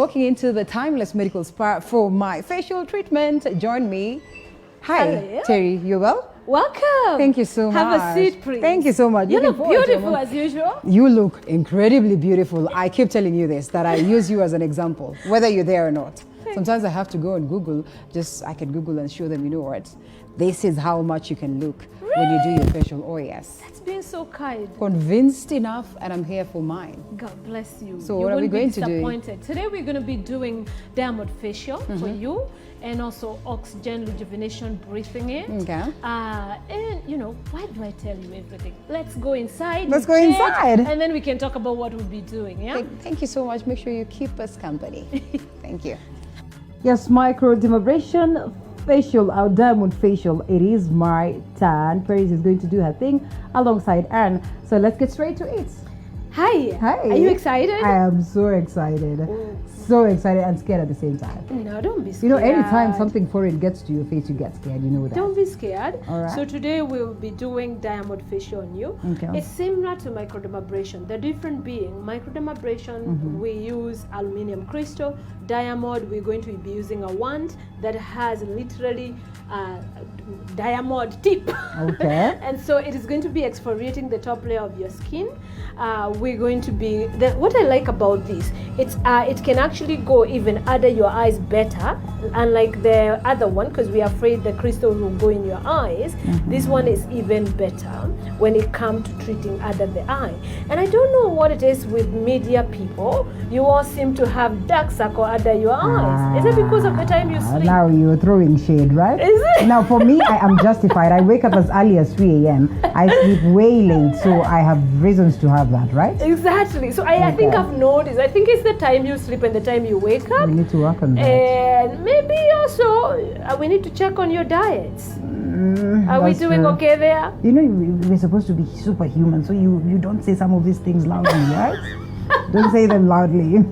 walking into the Timeless Medical Spa for my facial treatment. Join me. Hi, Hello. Terry, you well? Welcome. Thank you so much. Have a seat, please. Thank you so much. You Looking look forward to beautiful it. as usual. You look incredibly beautiful. I keep telling you this, that I use you as an example, whether you're there or not. Sometimes I have to go and Google, I can Google and show them, you know what, this is how much you can look when you do your facial. Oh yes. That's been so kind. Convinced enough, and I'm here for mine. God bless you. So you what are we going to do? Disappointed. Today we're going to be doing diamond facial for you, and also oxygen rejuvenation breathing in. Okay. And you know, why do I tell you everything? Let's go inside. Let's go inside. And then we can talk about what we'll be doing. Yeah. Thank you so much. Make sure you keep us company. Thank you. Yes, microdermabrasion facial, our diamond facial. It is my turn. Paris is going to do her thing alongside Anne. So let's get straight to it. Hi. Hi. Are you excited? I am so excited. So excited and scared at the same time. No, don't be scared. You know, anytime something foreign gets to your face, you get scared. You know that. Don't be scared. All right. So today we'll be doing diamond facial on you. Okay. It's similar to microdermabrasion. The difference being microdermabrasion, we use aluminium crystal. Diamond, we're going to be using a wand that has literally a diamond tip. Okay. And so it is going to be exfoliating the top layer of your skin. We're going to be, what I like about this, it can actually go even under your eyes better, unlike the other one, because we are afraid the crystal will go in your eyes. This one is even better when it comes to treating under the eye. And I don't know what it is with media people. You all seem to have dark circle under your eyes. Is it because of the time you sleep? Now you're throwing shade, right? Is it? Now for me, I am justified. I wake up as early as 3 a.m. I sleep way late, so I have reasons to have that, right? Exactly. So I think I've noticed. I think it's the time you sleep and the time you wake up. We need to work on that. And maybe also we need to check on your diets. Are we That's doing true. okay there? You know, we're supposed to be superhuman, so you don't say some of these things loudly, right? Don't say them loudly.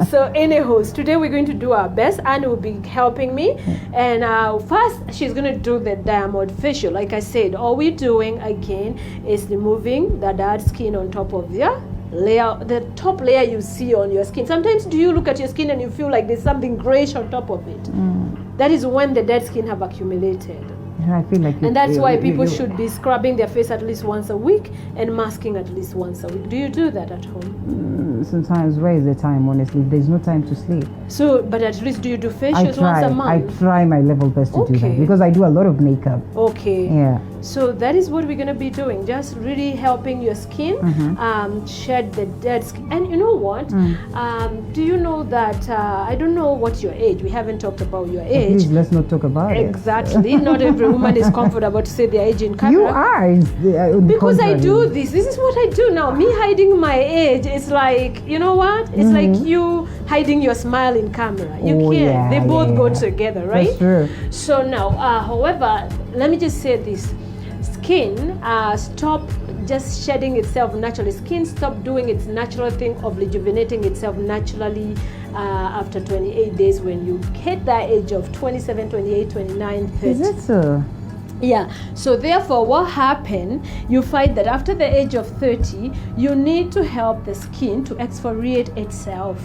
So anyways, today we're going to do our best. Anne will be helping me. And first, she's going to do the diamond facial. Like I said, all we're doing again is removing the dead skin on top of your layer, the top layer you see on your skin. Sometimes do you look at your skin and you feel like there's something grayish on top of it? That is when the dead skin have accumulated. I feel like And that's why people should be scrubbing their face at least once a week and masking at least once a week. Do you do that at home? Sometimes, where is the time, honestly? There's no time to sleep. So, but at least do you do I facials try. once a month? I try my level best to do Okay. that because I do a lot of makeup. Okay. Yeah. So that is what we're going to be doing. Just really helping your skin shed the dead skin. And you know what? Do you know that, I don't know what's your age. We haven't talked about your age. Please, let's not talk about it. Exactly. Not every woman is comfortable to say their age in camera. You are. On the Because I contrary. do this. This is what I do now. Me hiding my age is like, you know what? It's like you hiding your smile in camera. You Oh, can't. yeah, They both yeah. go together, right? That's true. So now, however, let me just say this. Skin, stop just shedding itself naturally. Skin stop doing its natural thing of rejuvenating itself naturally after 28 days when you hit that age of 27, 28, 29, 30. Is it so? Yeah, so therefore what happened, you find that after the age of 30, you need to help the skin to exfoliate itself.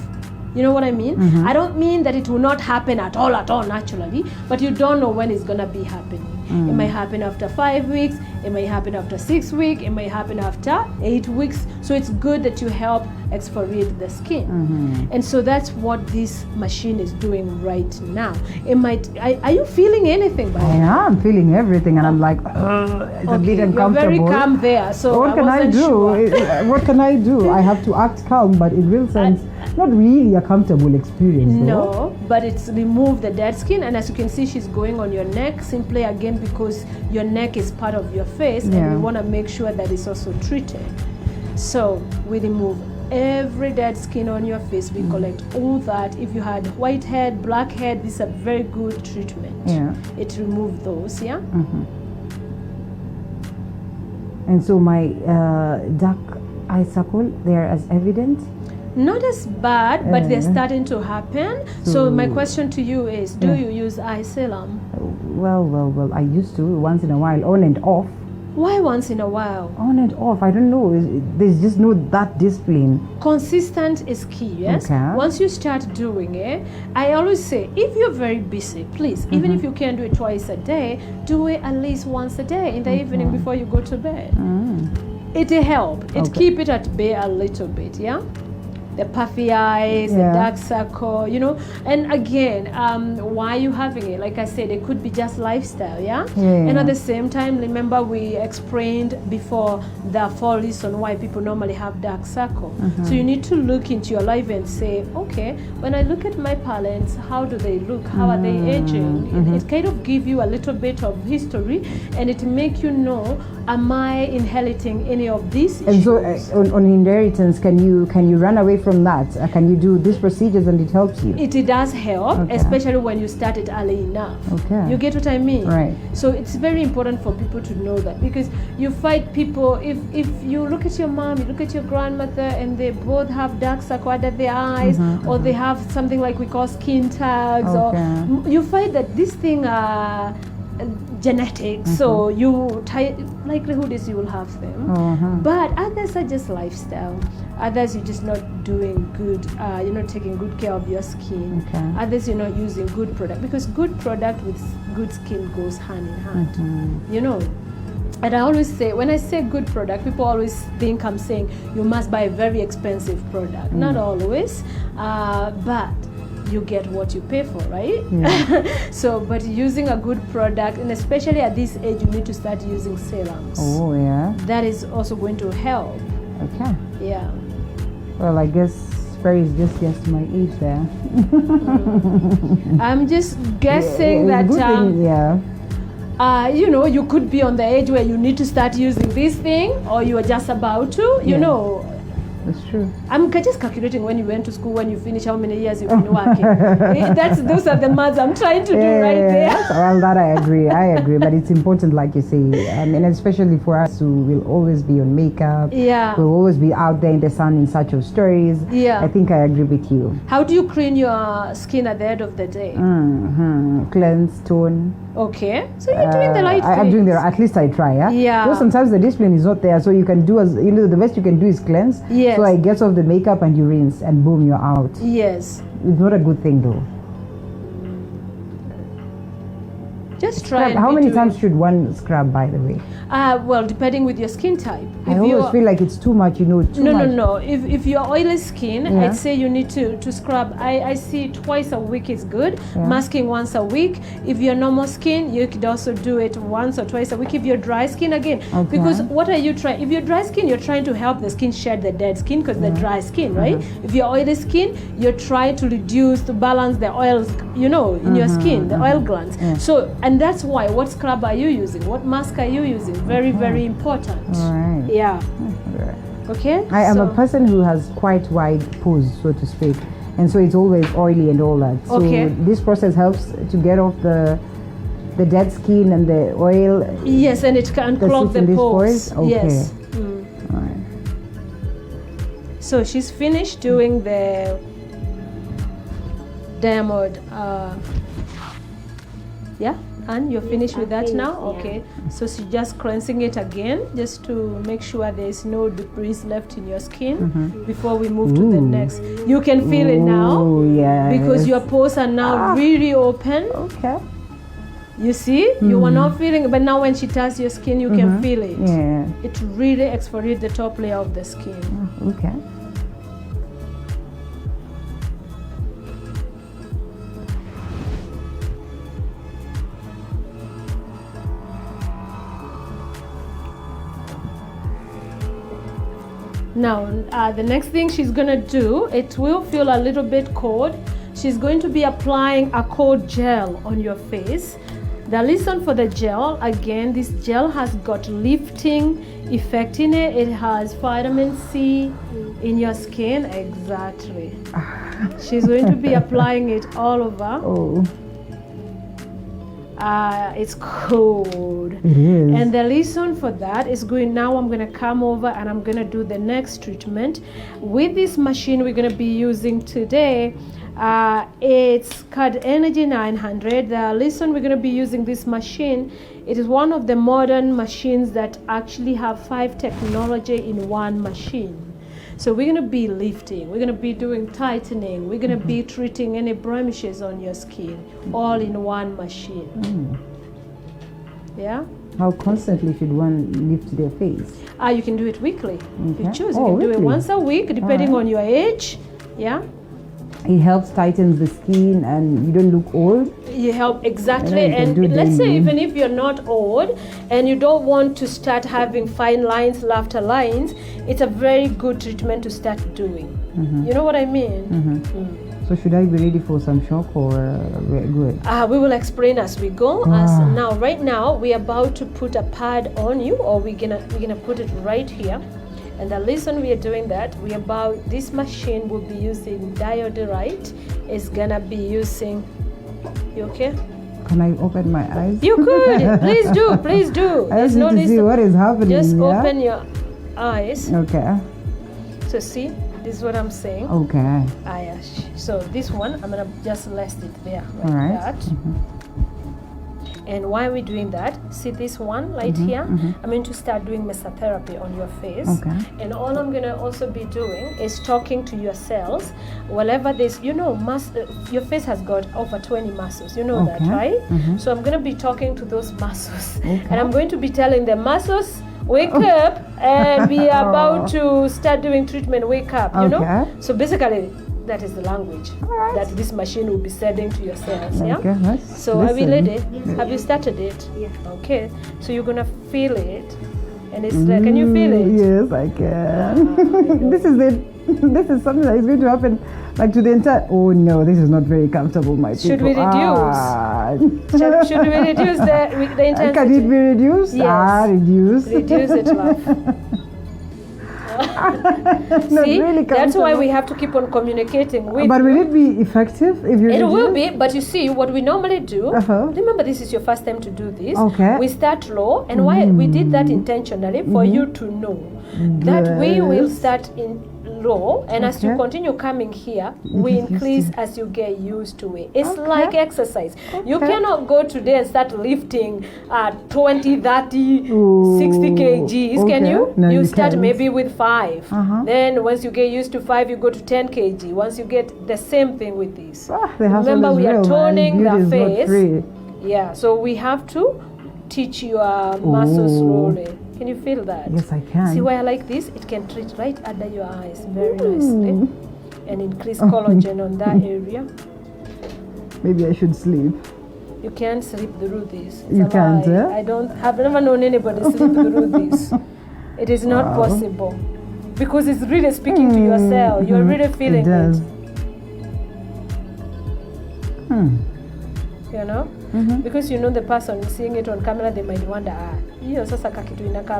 You know what I mean? I don't mean that it will not happen at all naturally, but you don't know when it's going to be happening. It might happen after 5 weeks, it may happen after 6 weeks, it may happen after 8 weeks. So it's good that you help exfoliate the skin. And so that's what this machine is doing right now. It might, are you feeling anything by I am feeling everything, and I'm like, it's a bit You're uncomfortable. very calm there. So What can I wasn't do? sure. What can I do? I have to act calm, but in real sense, not really a comfortable experience. though. No, but it's remove the dead skin, and as you can see, she's going on your neck simply again because your neck is part of your face, and Yeah. we want to make sure that it's also treated. So we remove every dead skin on your face. We collect all that. If you had white head, black head, this is a very good treatment. Yeah. It removes those. Yeah. And so my dark eye circle, they are as evident. Not as bad, but they're starting to happen. So my question to you is, do you use eye serum? Well, I used to once in a while, on and off. Why once in a while? On and off. I don't know. There's just no that discipline. Consistent is key, yes? Okay. Once you start doing it, I always say, if you're very busy, please, even if you can't do it twice a day, do it at least once a day in the evening before you go to bed. It'll help. It keep it at bay a little bit, yeah? The puffy eyes, the dark circle, you know. And again, why are you having it? Like I said, it could be just lifestyle, yeah? And at the same time, remember we explained before the 4 reasons why people normally have dark circle. So you need to look into your life and say, okay, when I look at my parents, how do they look? How are they aging? It kind of give you a little bit of history, and it make you know, am I inheriting any of these issues? And so on inheritance, can you run away from that? Can you do these procedures and it helps you? It does help, especially when you start it early enough. You get what I mean? Right. So it's very important for people to know that, because you find people, if you look at your mom, you look at your grandmother, and they both have dark circle under their eyes, or they have something like we call skin tags, or you find that this thing are genetics, so likelihood is you will have them. But others are just lifestyle. Others you're just not doing good, you're not taking good care of your skin. Others you're not using good product, because good product with good skin goes hand in hand. You know. And I always say, when I say good product, people always think I'm saying you must buy a very expensive product. Not always, but you get what you pay for, right? So, but using a good product, and especially at this age, you need to start using serums. That is also going to help. Yeah. Well, I guess Perry is just guessed my age there. I'm just guessing that. You know, you could be on the age where you need to start using this thing, or you are just about to. You know. That's true. I'm just calculating when you went to school, when you finish, how many years you've been working. Those are the maths I'm trying to do right there. Well, that I agree. But it's important, like you say, and especially for us who will always be on makeup. We'll always be out there in the sun in search of stories. I think I agree with you. How do you clean your skin at the end of the day? Cleanse, tone. Okay, so you're doing the right thing. I'm doing at least I try. So sometimes the discipline is not there, so you can do the best you can do is cleanse. So I get off the makeup and you rinse, and boom, you're out. Yes. It's not a good thing though. Just try. How many times should one scrub, by the way? Well, depending with your skin type. I always feel like it's too much, No. If you're oily skin, I'd say you need to scrub. I see twice a week is good. Masking once a week. If you're normal skin, you could also do it once or twice a week. If you're dry skin, again. Because what are you trying? If you're dry skin, you're trying to help the skin shed the dead skin, because they're dry skin, right? If you're oily skin, you're trying to balance the oils, in your skin, the oil glands. So, and that's why, what scrub are you using? What mask are you using? Very, very important. Yeah. Okay. I am a person who has quite wide pores, so to speak, and so it's always oily and all that. So this process helps to get off the dead skin and the oil. Yes, and it can clog the pores. Yes. All right. So she's finished doing the diamond. And you're finished with that now? Okay. So she's just cleansing it again, just to make sure there's no debris left in your skin before we move to the next. You can feel it now, because your pores are now really open. Okay. You see, you were not feeling it, but now when she touches your skin, you can feel it. It really exfoliates the top layer of the skin. Okay. Now, the next thing she's going to do, it will feel a little bit cold. She's going to be applying a cold gel on your face. The reason for the gel, again, this gel has got lifting effect in it. It has vitamin C in your skin. Exactly. She's going to be applying it all over. It's cold. It is. And the reason for that is now I'm going to come over and I'm going to do the next treatment. With this machine we're going to be using today, It's called Energy 900. Listen, we're going to be using this machine. It is one of the modern machines that actually have 5 technology in one machine. So we're going to be lifting, we're going to be doing tightening, we're going to be treating any blemishes on your skin, all in one machine. Yeah? How constantly should one lift their face? You can do it weekly. Okay. You choose. You can do it once a week, depending on your age. Yeah? It helps tightens the skin and you don't look old. You help, exactly. And let's say even if you're not old and you don't want to start having fine lines, laughter lines, it's a very good treatment to start doing. You know what I mean? So should I be ready for some shock or we're good? We will explain as we go. Right now we're about to put a pad on you, or we're gonna put it right here. And the reason we are doing that, this machine will be using diodorite. It's gonna be using, you okay? Can I open my eyes? You could, please do, please do. I just need to see what is happening. Just open your eyes. Okay. So see, this is what I'm saying. Okay. So this one, I'm gonna just rest it there, like all right. that. And why are we doing that? See this one right here? I'm going to start doing mesotherapy on your face. Okay. And all I'm going to also be doing is talking to your cells. Whatever this, your face has got over 20 muscles. You know that, right? So I'm going to be talking to those muscles. Okay. And I'm going to be telling the muscles, wake up, and we are about to start doing treatment, wake up, you know? So basically, that is the language that this machine will be sending to your cells. Yeah. So are we ready? Have you started it? Yeah. Okay. So you're gonna feel it, and it's like, can you feel it? Yes, I can. This is it. This is something that is going to happen, like to the entire. Oh no, this is not very comfortable, my people. Should we reduce? Should we reduce the intensity? Can it be reduced? Yes. Reduce. Reduce it, love. See, really that's why we have to keep on communicating with But will it be effective if you It reduce? will be, but you see, what we normally do, remember this is your first time to do this, we start low, and why we did that intentionally, for you to know that we will start in low, and as you continue coming here, we increase as you get used to it. It's like exercise. You cannot go today and start lifting 20, 30, 60 kgs, can you? No, you you start can't. maybe with 5. Then once you get used to 5, you go to 10 kg. Once you get the same thing with this. Remember, we are toning the face. Yeah, so we have to teach your muscles slowly. Can you feel that? Yes, I can. See why I like this? It can treat right under your eyes very nicely and increase collagen on that area. Maybe I should sleep. You can't sleep through this. You can't, I've never known anybody sleep through this. It is not possible. Because it's really speaking to your cell. You're really feeling it. You know? Because you know the person seeing it on camera, they might wonder,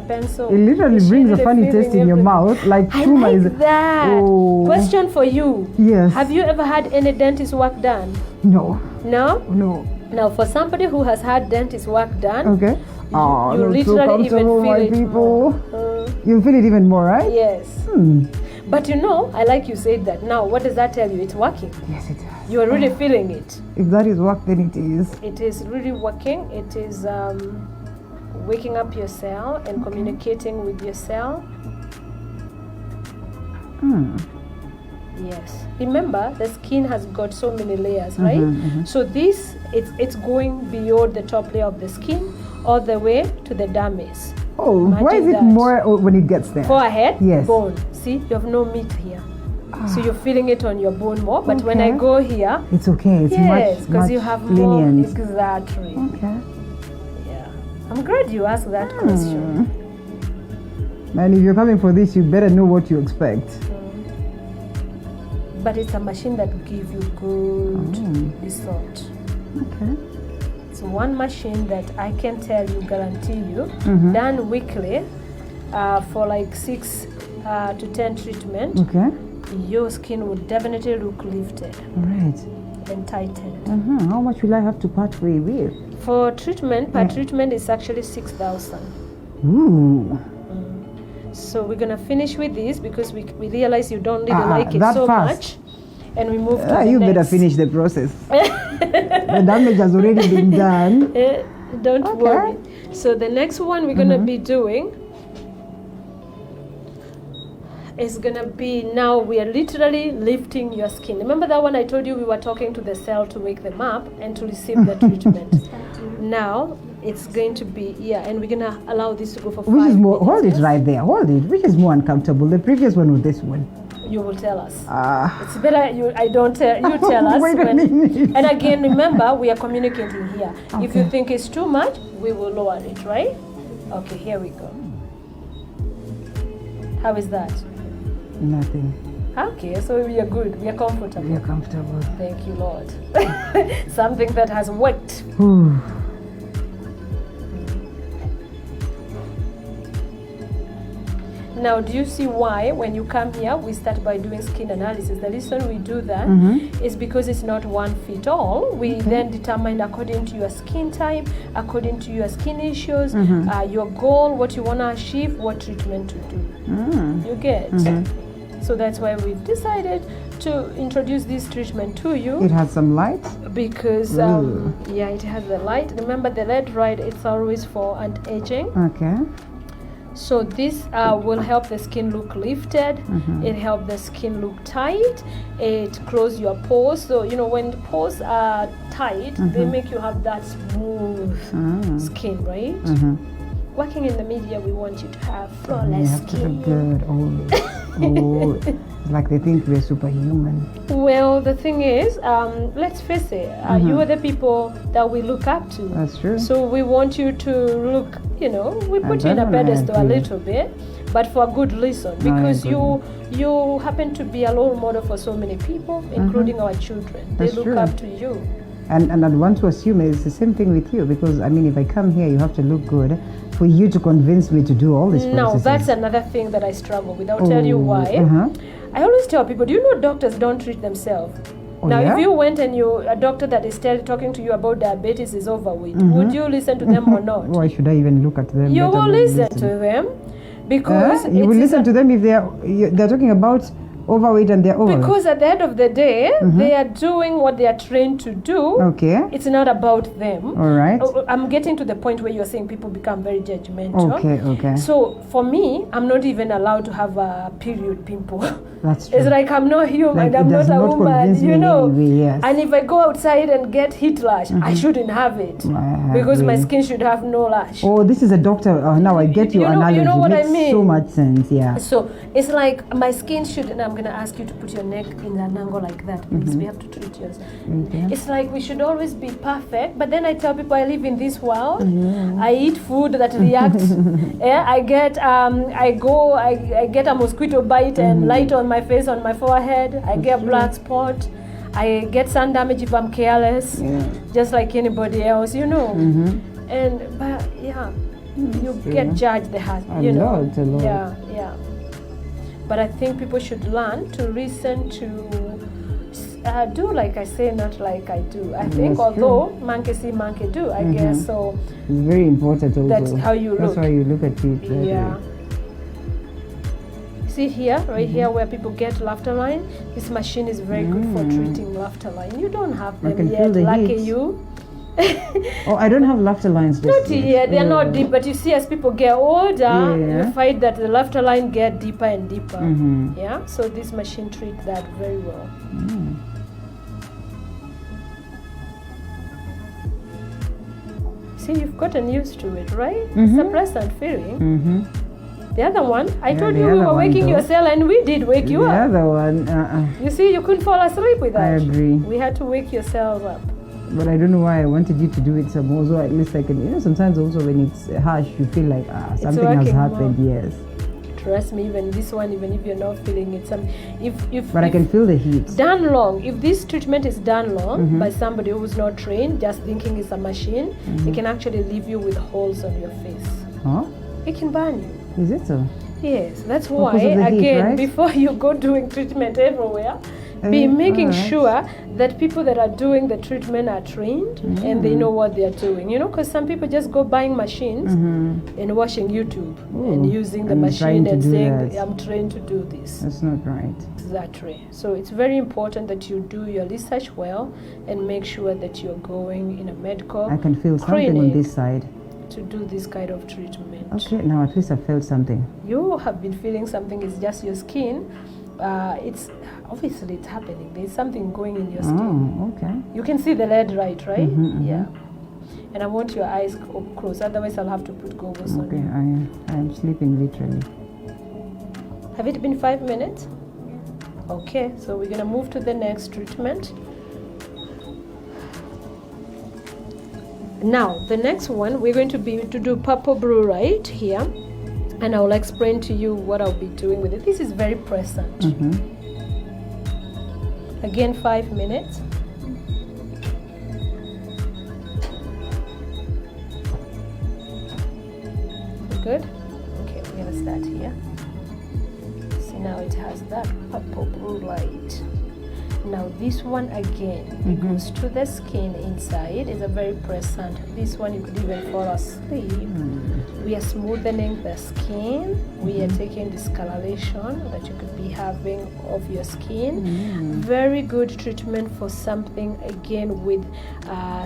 pencil. It literally brings a funny taste in your mouth, like I like that. Oh. Question for you. Yes. Have you ever had any dentist work done? No. No? No. Now, for somebody who has had dentist work done, okay. You literally even feel it people. You feel it even more, right? Yes. But you know, I like you said that. Now, what does that tell you? It's working. Yes, it does. You are really feeling it. If that is work, then it is. It is really working. It is waking up your cell and communicating with your cell. Yes. Remember, the skin has got so many layers, right? So this, it's going beyond the top layer of the skin all the way to the dermis. Oh, imagine why is it more when it gets there? Forehead, yes. Bone. See, you have no meat here. So you're feeling it on your bone more. But when I go here, it's okay. It's yes, because you have lenient. More. Exactly. Okay. Yeah. I'm glad you asked that question. And if you're coming for this, you better know what you expect. But it's a machine that gives you good result. Okay. It's one machine that I can tell you, guarantee you, done weekly for like 6 to 10 treatment. Okay. Your skin will definitely look lifted. Right. And tightened. How much will I have to part way with? For treatment, per treatment is actually 6,000. Ooh. So we're gonna finish with this because we realize you don't really like it so much. and we move to you the better next. finish the process. The damage has already been done. Don't worry. So the next one we're going to be doing is going to be, now we are literally lifting your skin. Remember that one I told you we were talking to the cell to wake them up and to receive the treatment. Now it's going to be, and we're going to allow this to go for 5 Which is more, minutes. hold it right there, hold it. Which is more uncomfortable, the previous one or this one? You will tell us. It's better I don't tell, you tell us. Wait a minute. And again, remember, we are communicating here. Okay. If you think it's too much, we will lower it, right? Okay, here we go. How is that? Nothing. Okay, so we are good. We are comfortable. You're comfortable. Thank you, Lord. Something that has worked. Now, do you see why when you come here, we start by doing skin analysis? The reason we do that is because it's not one fit all. We then determine according to your skin type, according to your skin issues, your goal, what you want to achieve, what treatment to do. You get? So that's why we've decided to introduce this treatment to you. It has some light? Because, it has the light. Remember the LED light, it's always for anti-aging. Okay. So this will help the skin look lifted. It helps the skin look tight. It closes your pores. So, when the pores are tight, they make you have that smooth skin, right? Working in the media, we want you to have flawless skin. To look good, it's like they think we're superhuman. Well, the thing is, let's face it, you are the people that we look up to. That's true. So we want you to look, we put you in a pedestal a little bit, but for a good reason, because you happen to be a role model for so many people, including our children. They look up to you. And I'd want to assume it's the same thing with you, because if I come here, you have to look good for you to convince me to do all this. No, that's another thing that I struggle with. I'll tell you why. I always tell people, do you know doctors don't treat themselves? If you went and a doctor that is talking to you about diabetes is overweight, would you listen to them or not? Why should I even look at them? You will listen to them, because you will listen to them if they're talking about overweight and they're over. Because at the end of the day, they are doing what they are trained to do. Okay. It's not about them. All right. I'm getting to the point where you're saying people become very judgmental. Okay. So for me, I'm not even allowed to have a period pimple. That's true. It's like I'm not human. Like I'm not a woman. Anyway, yes. And if I go outside and get heat lash, I shouldn't have it because my skin should have no lash. Oh, this is a doctor. Now I get your analogy. You know what Makes I mean? So much sense. Yeah. So it's like my skin should, and I'm going to ask you to put your neck in an angle like that, please. We have to treat yours. It's like we should always be perfect, but then I tell people I live in this world. I eat food that reacts. I get I get a mosquito bite and light on my face, on my forehead. I get black spot. I get sun damage if I'm careless, just like anybody else, And but you get judged the heart, A lot. Yeah. But I think people should learn to listen to do like I say, not like I do. I think although monkey see, monkey do, I guess so. It's very important also. That's how you look. That's why you look at it. Yeah. See here, right here where people get laughter line, this machine is very good for treating laughter line. You don't have them yet, lucky you. Oh, I don't have laughter lines just not yet. They're not deep, but you see as people get older, you find that the laughter line get deeper and deeper. Yeah, so this machine treats that very well. See, you've gotten used to it, right? It's a pleasant feeling. The other one, I told you we were waking your cell, and we did wake you up. The other one, You see, you couldn't fall asleep with that. I agree. We had to wake your cells up. But I don't know why I wanted you to do it some more, so at least I can, sometimes also when it's harsh, you feel like something has happened, yes. Trust me, even this one, even if you're not feeling it, but I can feel the heat. Done long, if this treatment is done long by somebody who's not trained, just thinking it's a machine, it can actually leave you with holes on your face. Huh? It can burn you. Is it so? Yes, that's why, Because of the heat, again, right? before you go doing treatment everywhere, be making sure that people that are doing the treatment are trained and they know what they are doing. You know, because some people just go buying machines and watching YouTube and using the machine and saying, I'm trained to do this. That's not right. Exactly. So it's very important that you do your research well and make sure that you're going in a medical I can feel something on this side. To do this kind of treatment. Okay, now at least I felt something. You have been feeling something, it's just your skin. It's obviously it's happening. There's something going in your skin. Oh, okay. You can see the lead right? Yeah. And I want your eyes closed, otherwise I'll have to put goggles on you. Okay, I am sleeping literally. Have it been 5 minutes? Okay, so we're gonna move to the next treatment. Now, the next one, we're going to do purple brew right here. And I will explain to you what I'll be doing with it. This is very present. Again, 5 minutes. Good? Okay, we're gonna start here. See, now it has that purple blue light. Now this one again, it goes to the skin inside. It's a very present. This one you could even fall asleep. We are smoothing the skin. We are taking discoloration that you could be having of your skin. Very good treatment for something again with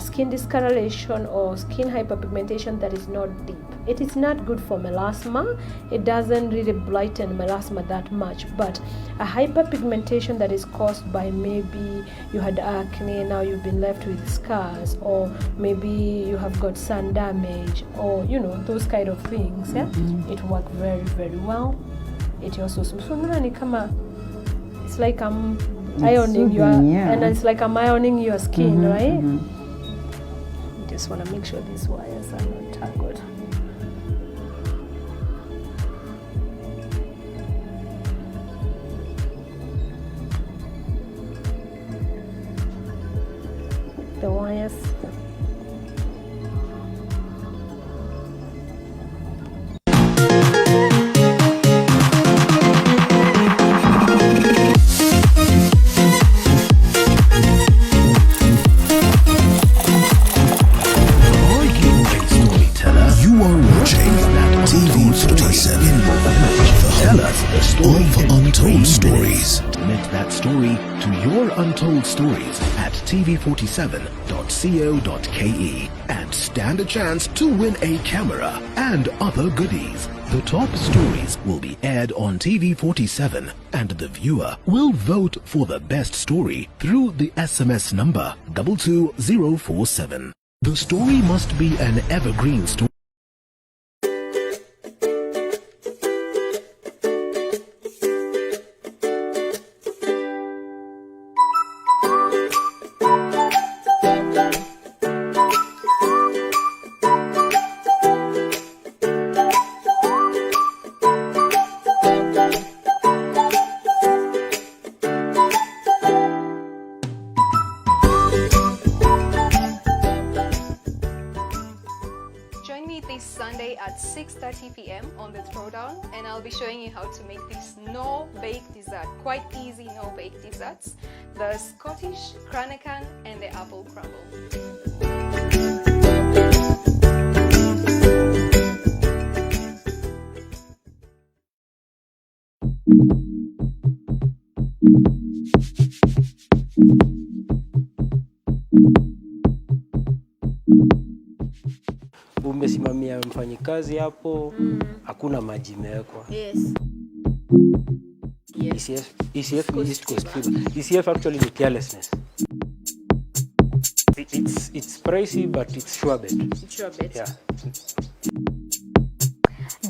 skin discoloration or skin hyperpigmentation that is not deep. It is not good for melasma. It doesn't really blighten melasma that much, but a hyperpigmentation that is caused by maybe you had acne, now you've been left with scars, or maybe you have got sun damage, or you know, those kind of things. It worked very, very well. It also it's like I'm ironing your and it's like I'm ironing your skin, right? Just want to make sure these wires are not tangled. The wires. Untold stories at tv47.co.ke and stand a chance to win a camera and other goodies. The top stories will be aired on TV47 and the viewer will vote for the best story through the SMS number 22047. The story must be an evergreen story. Sunday at 6:30 p.m. on the Throwdown, and I'll be showing you how to make this no-bake dessert. Quite easy no-bake desserts. The Scottish Cranachan and the apple crumble. Umesimamia mfanyikazi hapo, hakuna maji imewekwa. Yes. ECF ni East Coast Fever. ECF actually is carelessness. It's pricey, but it's sure bet. It's sure bet. Yeah.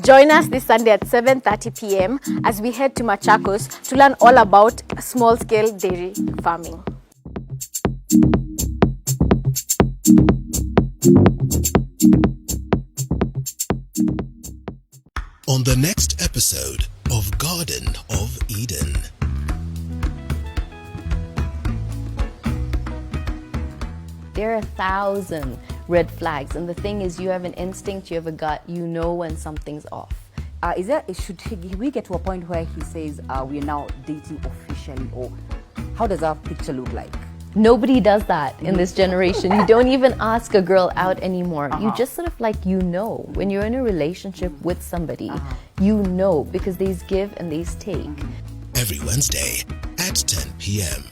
Join us this Sunday at 7:30 p.m. as we head to Machakos to learn all about small-scale dairy farming. On the next episode of Garden of Eden. There are 1,000 red flags, and the thing is, you have an instinct, you have a gut, you know when something's off. Should we get to a point where he says we are now dating officially, or how does our picture look like? Nobody does that in this generation. You don't even ask a girl out anymore. You just sort of like, you know, when you're in a relationship with somebody, you know, because there's give and there's take. Every Wednesday at 10 p.m.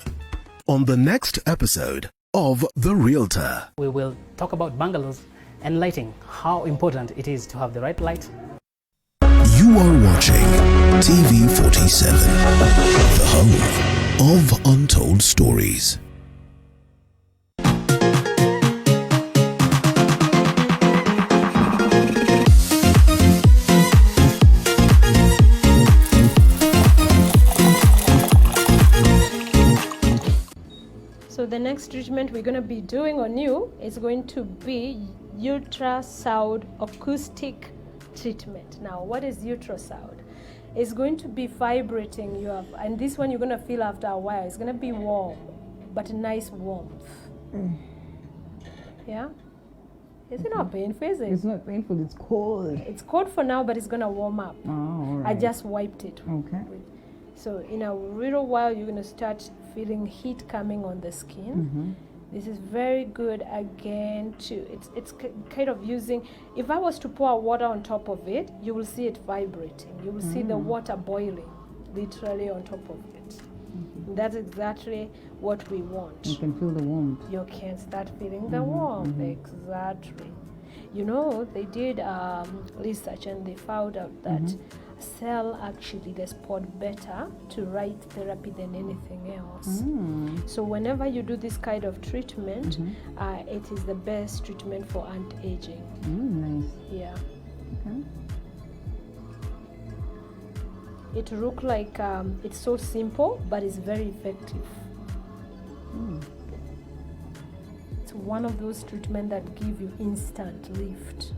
on the next episode of The Realtor. We will talk about bungalows and lighting, how important it is to have the right light. You are watching TV 47, the home of untold stories. So the next treatment we're going to be doing on you is going to be ultrasound acoustic treatment. Now, what is ultrasound? It's going to be vibrating you up, and this one you're going to feel after a while. It's going to be warm, but a nice warmth. Yeah? Is it not painful, is it? It's not painful, it's cold. It's cold for now, but it's going to warm up. Oh, all right. I just wiped it. Okay. So in a little while, you're going to start feeling heat coming on the skin. This is very good again to, it's kind of using, if I was to pour water on top of it, you will see it vibrating. You will see the water boiling literally on top of it. That's exactly what we want. You can feel the warmth. You can start feeling the warmth, exactly. You know, they did research and they found out that cell actually respond better to light therapy than anything else. So whenever you do this kind of treatment, it is the best treatment for anti-aging. Nice. Yeah. Okay. It look like it's so simple, but it's very effective. It's one of those treatments that give you instant lift.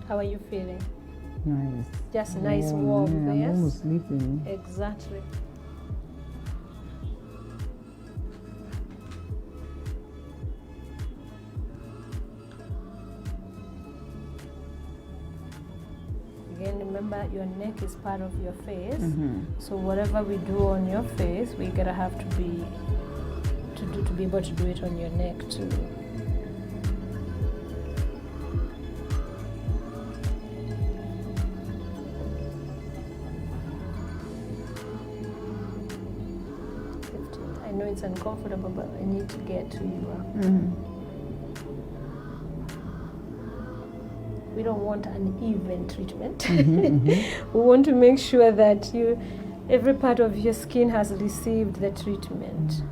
How are you feeling? Nice. Just nice warm, yeah, yes? I'm almost sleeping. Exactly. Again, remember your neck is part of your face. So whatever we do on your face, we gotta have to be able to do it on your neck too. I know it's uncomfortable, but I need to get to you. We don't want an even treatment. We want to make sure that every part of your skin has received the treatment.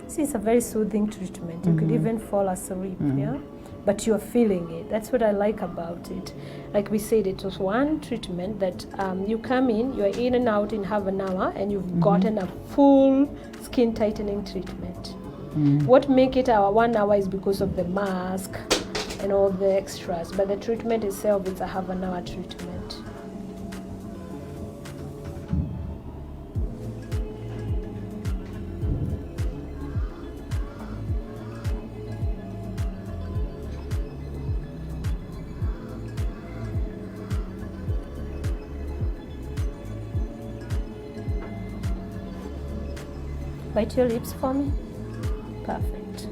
See, it's a very soothing treatment. You could even fall asleep, yeah? But you're feeling it. That's what I like about it. Like we said, it was one treatment that you come in, you're in and out in half an hour, and you've gotten a full skin tightening treatment. What make it our 1 hour is because of the mask and all the extras, but the treatment itself is a half an hour treatment. Bite your lips for me. Perfect.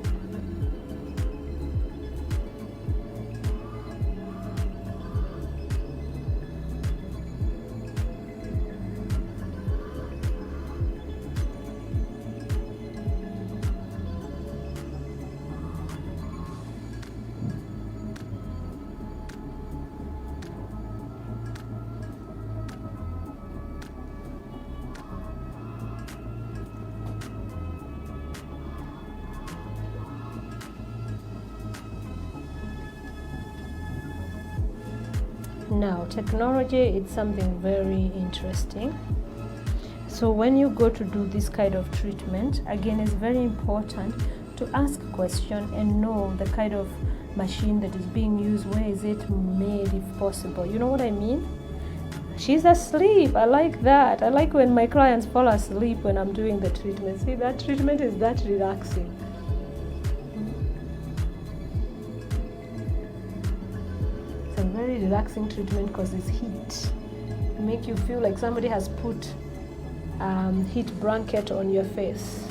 Now, technology is something very interesting. So when you go to do this kind of treatment, again, it's very important to ask a question and know the kind of machine that is being used, where is it made if possible. You know what I mean? She's asleep. I like that. I like when my clients fall asleep when I'm doing the treatment. See, that treatment is that relaxing. It's a very relaxing treatment because it's heat. It makes you feel like somebody has put heat blanket on your face.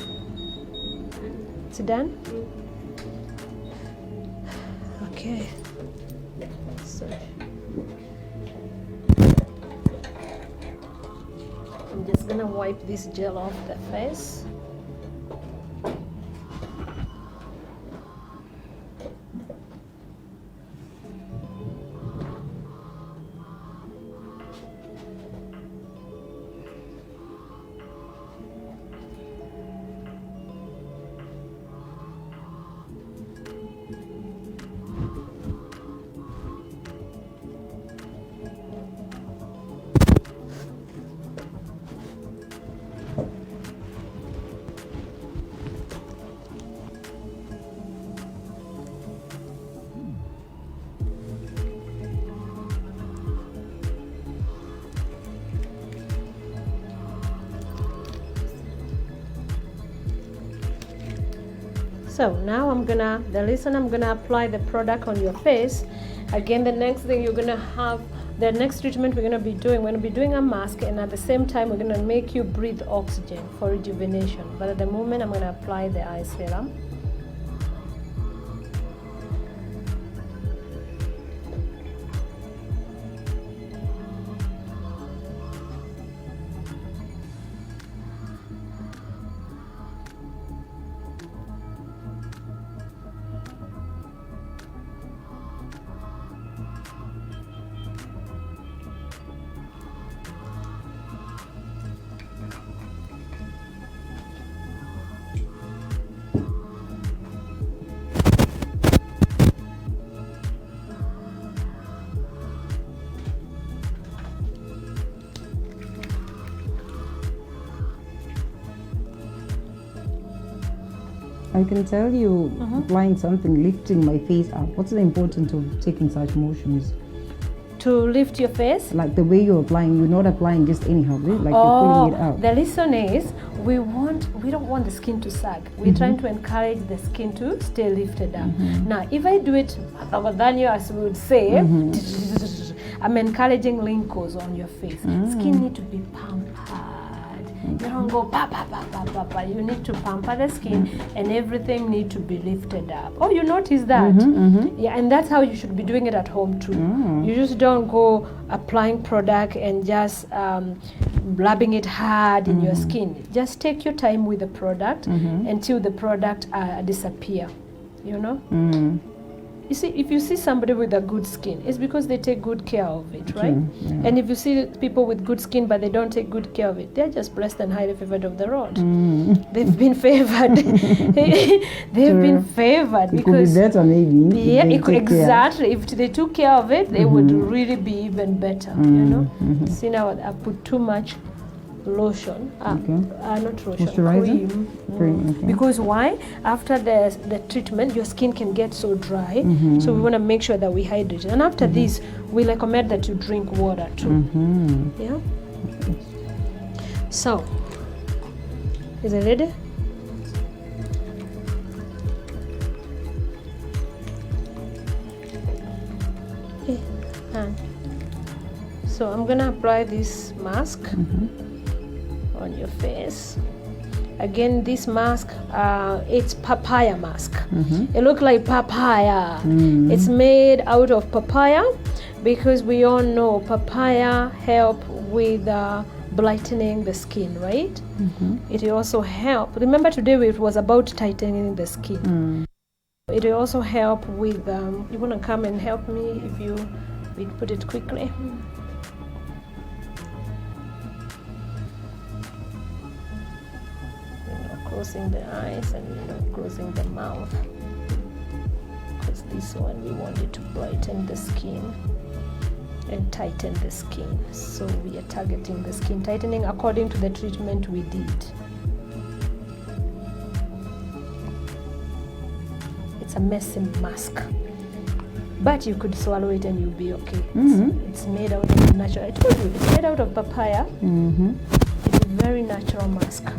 It's done? Okay. So I'm just gonna wipe this gel off the face. So now I'm gonna apply the product on your face. Again, the next thing you're gonna have, the next treatment we're gonna be doing a mask, and at the same time we're gonna make you breathe oxygen for rejuvenation. But at the moment I'm gonna apply the eye serum. I can tell you, applying something, lifting my face up. What's the importance of taking such motions? To lift your face? Like the way you're applying, you're not applying just anyhow, right? Like you're pulling it out. The reason is we don't want the skin to sag. We're trying to encourage the skin to stay lifted up. Now, if I do it, as we would say, I'm encouraging wrinkles on your face. Skin need to be pampered. You don't go pa pa pa pa pa pa. You need to pamper the skin, and everything need to be lifted up. Oh, you notice that? Yeah, and that's how you should be doing it at home too. You just don't go applying product and just rubbing it hard in your skin. Just take your time with the product until the product disappear. You know. You see, if you see somebody with a good skin, it's because they take good care of it, right? Yeah. And if you see people with good skin but they don't take good care of it, they're just blessed and highly favored of the Lord. They've been favored. They've been favored. It could be better maybe. Yeah, exactly. If they took care of it, they would really be even better, you know? See now, I put too much lotion, not lotion, cream. Because why? After the treatment, your skin can get so dry, so we want to make sure that we hydrate. And after this, we recommend that you drink water too. Yeah. So, is it ready? Okay. So I'm gonna apply this mask on your face. Again, this mask, it's papaya mask. It looks like papaya. It's made out of papaya because we all know papaya help with brightening the skin, right? It will also help. Remember today it was about tightening the skin. It will also help with, you want to come and help me if we put it quickly? Closing the eyes and closing the mouth, because this one we want it to brighten the skin. and tighten the skin. So we are targeting the skin tightening according to the treatment we did. It's a messy mask, but you could swallow it and you'll be okay. It's made out of natural. I told you, it's made out of papaya. It's a very natural mask.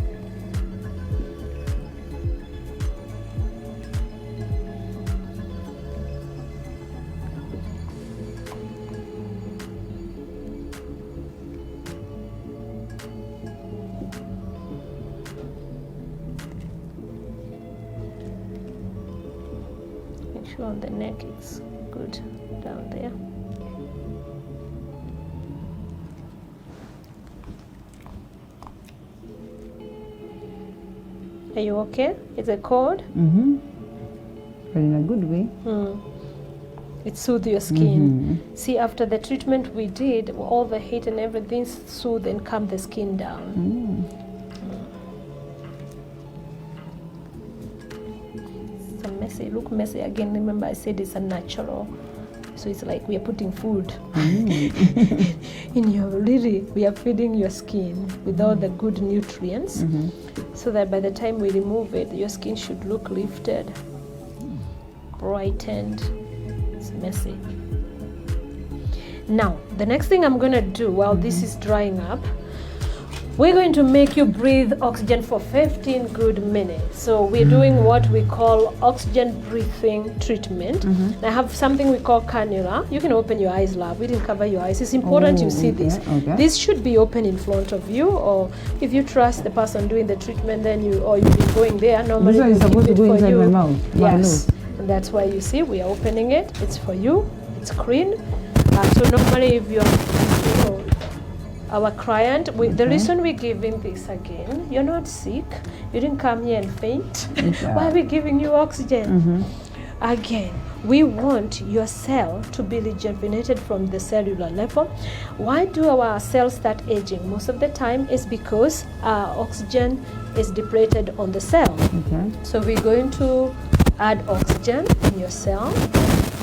On the neck, it's good down there. Are you okay? Is it cold? But in a good way. It soothes your skin. See, after the treatment we did, all the heat and everything soothe and calm the skin down. Messy, look messy again. Remember I said it's a natural, so it's like we are putting food in your, really we are feeding your skin with all the good nutrients, so that by the time we remove it, your skin should look lifted, brightened. It's messy. Now the next thing I'm gonna do while this is drying up, we're going to make you breathe oxygen for 15 good minutes. So we're doing what we call oxygen breathing treatment. I have something we call cannula. You can open your eyes, love. We didn't cover your eyes. It's important you see this. This should be open in front of you, or if you trust the person doing the treatment, then you've been going there. Normally this one is supposed to go inside my mouth. Yes, and that's why you see we are opening it. It's for you. It's clean. So normally if you're our client, the reason we're giving this again, you're not sick, you didn't come here and faint. Why are we giving you oxygen? Again, we want your cell to be rejuvenated from the cellular level. Why do our cells start aging? Most of the time is because oxygen is depleted on the cell. So we're going to add oxygen in your cell.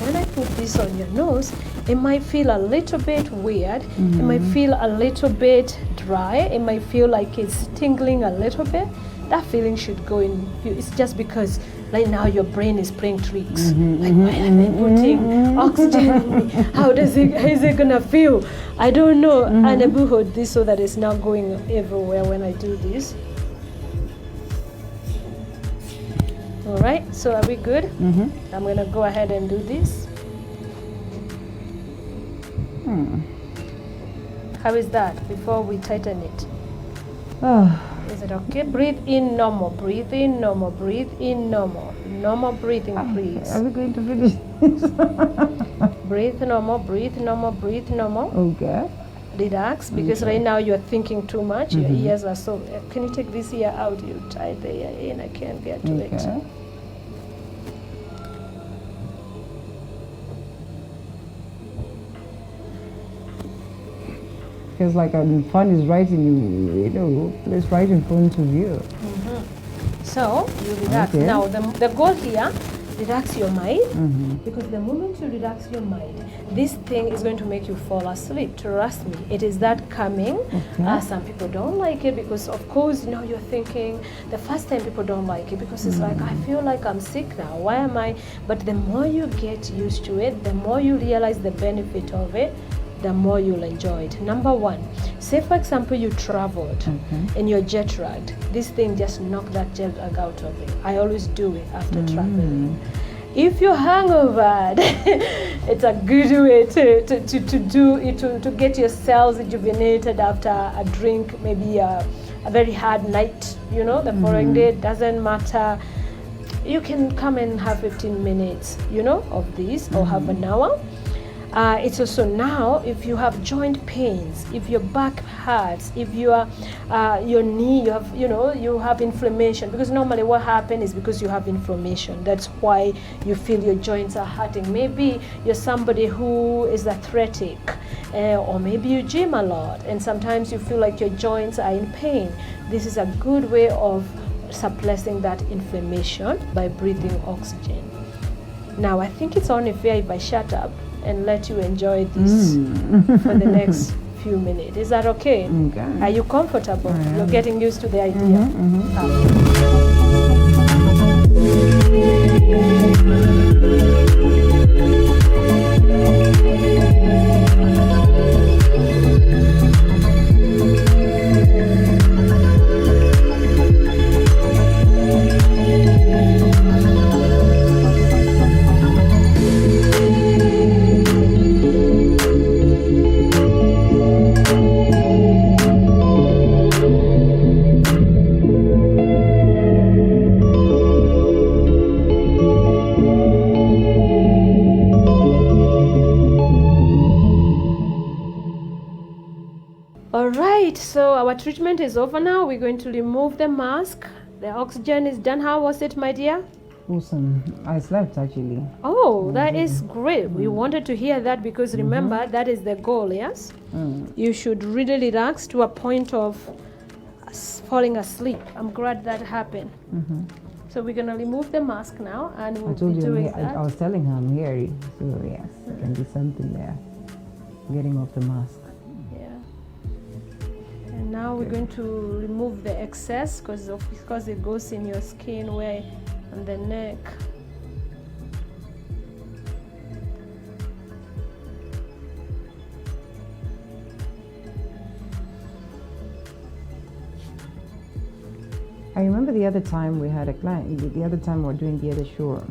When I put this on your nose, it might feel a little bit weird. It might feel a little bit dry. It might feel like it's tingling a little bit. That feeling should go in. It's just because right now your brain is playing tricks. Like, why are they putting oxygen in me? How is it gonna feel? I don't know. And I hold this so that it's not going everywhere when I do this. All right, so are we good? I'm going to go ahead and do this. How is that before we tighten it? Is it okay? Breathe in normal, breathe in normal, breathe in normal. Normal breathing, please. Are we going to finish this? Breathe normal, breathe normal, breathe normal. Okay. Relax, because right now you're thinking too much. Your ears are so... Can you take this ear out? You tie the ear in. I can't get to it. Feels like fun is right in it's right in front of you. So you relax. Now the goal here, relax your mind, because the moment you relax your mind, this thing is going to make you fall asleep. Trust me, it is that calming. Some people don't like it because, of course, you're thinking the first time people don't like it because it's like, I feel like I'm sick now. Why am I? But the more you get used to it, the more you realize the benefit of it, the more you'll enjoy it. Number one, say for example you traveled and you're jet lagged. This thing just knock that jet lag out of it. I always do it after traveling. If you're hangover, it's a good way to do it, to get your cells rejuvenated after a drink, maybe a very hard night, the following day, doesn't matter. You can come and have 15 minutes, of this, or have an hour. It's also now, if you have joint pains, if your back hurts, if your knee, you have inflammation, because normally what happens is because you have inflammation. That's why you feel your joints are hurting. Maybe you're somebody who is athletic, or maybe you gym a lot, and sometimes you feel like your joints are in pain. This is a good way of suppressing that inflammation by breathing oxygen. Now, I think it's only fair if I shut up and let you enjoy this for the next few minutes. Is that okay? Okay. Are you comfortable? You're getting used to the idea. Alright, so our treatment is over now. We're going to remove the mask. The oxygen is done. How was it, my dear? Awesome. I slept actually. Oh, that is great. We wanted to hear that because remember, that is the goal, yes? You should really relax to a point of falling asleep. I'm glad that happened. So we're going to remove the mask now and we'll I told be you, doing that. I was telling her I'm hairy, so yes, there can be something there. Getting off the mask. And now we're going to remove the excess because it goes in your skin where on the neck. I remember the other time we had a client, the other time we were doing the other show,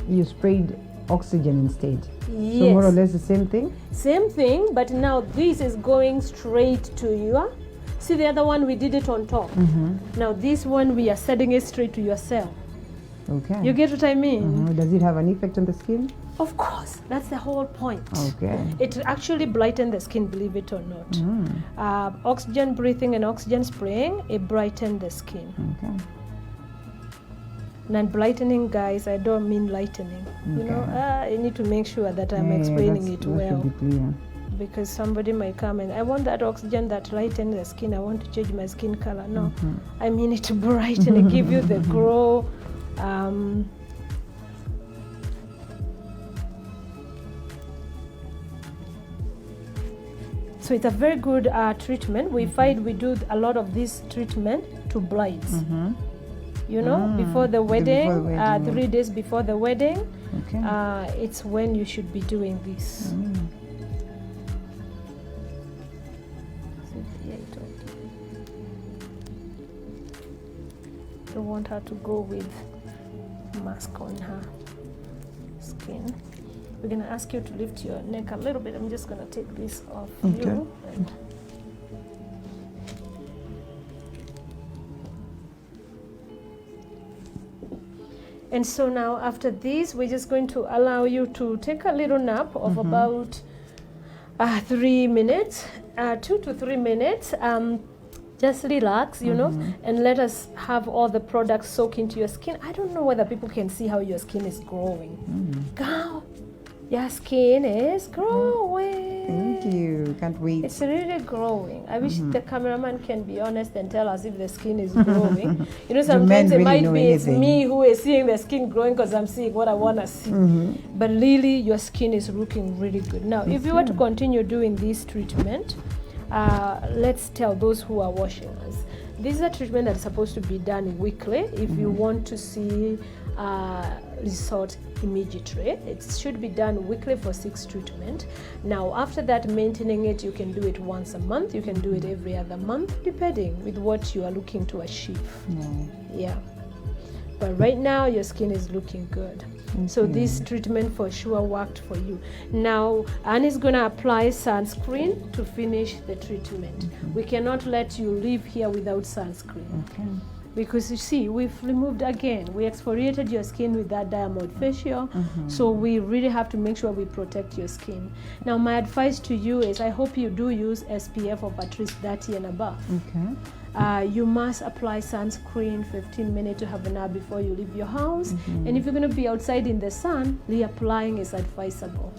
you sprayed oxygen instead. Yes. So more or less the same thing? Same thing, but now this is going straight to your. See the other one, we did it on top. Now this one, we are sending it straight to your cell. Okay. You get what I mean? Does it have an effect on the skin? Of course, that's the whole point. Okay. It actually brightens the skin, believe it or not. Oxygen breathing and oxygen spraying, it brightens the skin. Okay. And brightening, guys, I don't mean lightening. You know, you need to make sure that I'm explaining it well. That should be clear. Because somebody might come and I want that oxygen that lightens the skin. I want to change my skin color. No, I mean it to brighten and give you the glow. So it's a very good treatment. We find we do a lot of this treatment to brides. You know, before the wedding, 3 days before the wedding, it's when you should be doing this. I want her to go with mask on her skin. We're going to ask you to lift your neck a little bit. I'm just going to take this off you. And so now after this, we're just going to allow you to take a little nap of about 3 minutes, 2 to 3 minutes. Just relax, you know, and let us have all the products soak into your skin. I don't know whether people can see how your skin is growing. Girl, your skin is growing. Thank you. Can't wait. It's really growing. I wish the cameraman can be honest and tell us if the skin is growing. You know, sometimes it might be it's me who is seeing the skin growing because I'm seeing what I want to see. But really, your skin is looking really good. Now, if you were to continue doing this treatment, let's tell those who are watching us. This is a treatment that's supposed to be done weekly if you want to see result immediately. It should be done weekly for 6 treatments. Now, after that, maintaining it, you can do it once a month. You can do it every other month, depending with what you are looking to achieve. Yeah. But right now, your skin is looking good. So this treatment for sure worked for you. Now, Annie's going to apply sunscreen to finish the treatment. We cannot let you leave here without sunscreen. Because you see, we've removed again. We exfoliated your skin with that diamond facial. So we really have to make sure we protect your skin. Now, my advice to you is I hope you do use SPF of at least 30 and above. You must apply sunscreen 15 minutes to have an hour before you leave your house. And if you're going to be outside in the sun, reapplying is advisable.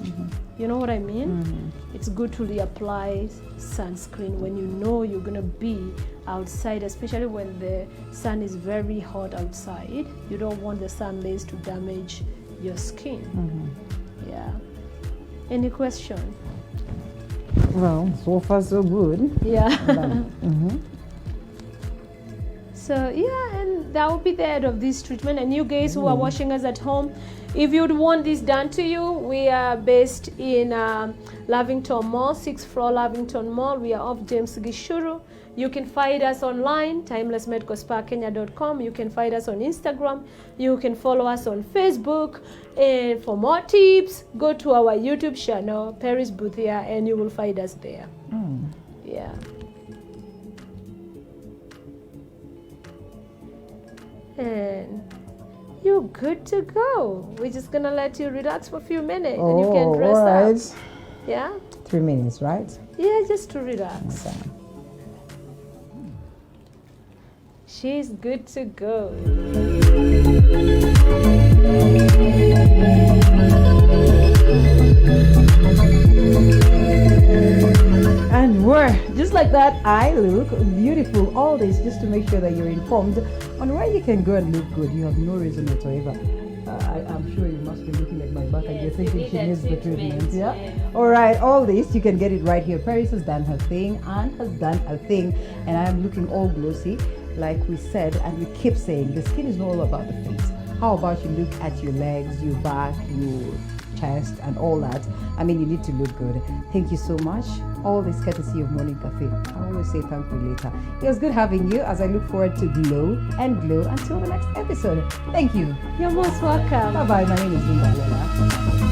You know what I mean? It's good to reapply sunscreen when you know you're going to be outside, especially when the sun is very hot outside. You don't want the sun rays to damage your skin. Yeah. Any question? Well, so far so good. Yeah. So yeah, and that will be the end of this treatment. And you guys who are watching us at home, if you'd want this done to you, we are based in Lavington Mall, 6th floor Lavington Mall. We are off James Gishuru. You can find us online, timelessmedicalspakenya.com. You can find us on Instagram. You can follow us on Facebook. And for more tips, go to our YouTube channel, Paris Boothia, and you will find us there. Yeah. And you're good to go. We're just gonna let you relax for a few minutes and you can dress up. Yeah? 3 minutes, right? Yeah, just to relax. Okay. She's good to go. And we're just like that. I look beautiful. All this just to make sure that you're informed on where you can go and look good. You have no reason whatsoever. I'm sure you must be looking at my back and you're thinking she needs the treatment. Yeah? All right, all this you can get it right here. Paris has done her thing, Anne has done her thing, and I am looking all glossy, like we said, and we keep saying the skin is not all about the face. How about you look at your legs, your back, your chest, and all that? I mean, you need to look good. Thank you so much. All this courtesy of Morning Cafe. I always say thank you later. It was good having you as I look forward to glow and glow until the next episode. Thank you. You're most welcome. Bye-bye. My name is Linda Lola.